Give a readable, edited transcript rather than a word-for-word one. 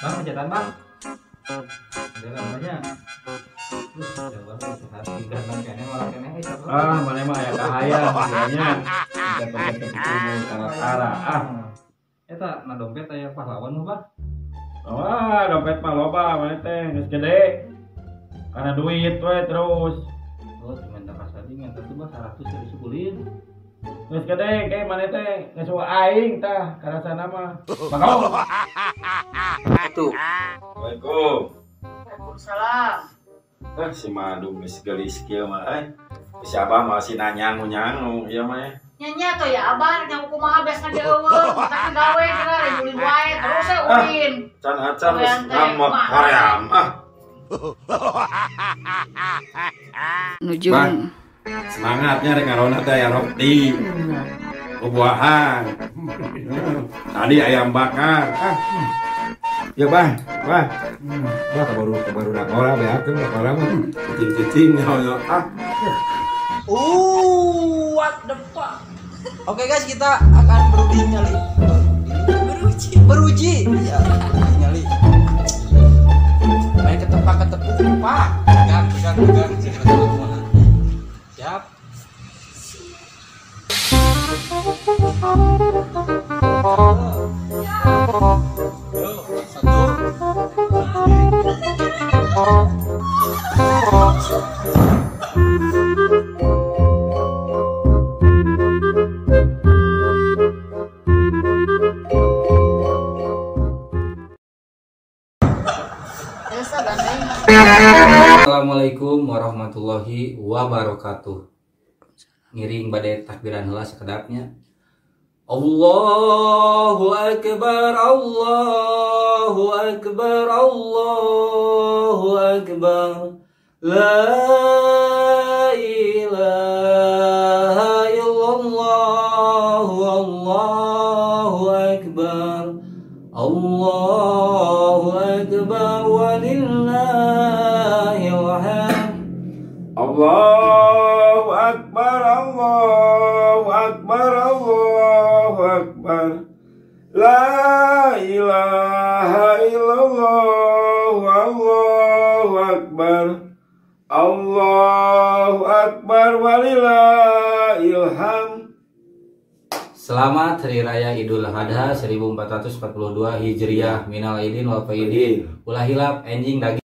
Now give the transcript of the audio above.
Bang, hajatan bang. Ada namanya. Terus coba sehat tiga bang kene malah kene siapa? Mana mah aya kahaya makanya. Kita ketemu cara-cara Eta na dompet aya pahlawan mah bang. Dompet mah loba mana teh geus gede. Karena duit we terus. Oh, cuma tak kasih minta tuh bang 100 dari sukulin. Geus gede kayak mana teh geus aing tah karasana mah. Bangau. Tuh. Assalamualaikum. Waalaikumsalam. Si Madu geus gelis kieu mah Si Abah masih nanyang-nyang ieu mah. Nyanya tuh ya abah yang kumaha biasa dieuweung, kita gawe cenah ulin wae terus ulin. Can acan ngamot hoream Nujung. Semangatnya rek ngarona teh aya roti. Buahan. Tadi ayam bakar. Ya bah. Bah baru nak ora beakeun nak ora mah. Cicing nyaho. What the fuck? Oke guys, kita akan beruji nyali. Beruji. Ya, nyali. Main ketepuk, Pak. Pegang. Siap. Assalamualaikum warahmatullahi wabarakatuh. Ngiring badai takbiran heula sakedapnya. Allahu akbar, Allahu akbar, Allahu akbar. La ilaha illallah, Allahu akbar. Allahu akbar walillahil hamd. Allahu akbar, Allahu akbar, Allahu akbar. La ilaha illallah, Allahu akbar. Allahu akbar walillahil hamd. Selamat Hari Raya Idul Adha 1442 Hijriah. Minal aidin wal faidin. Ulah hilap enjing daging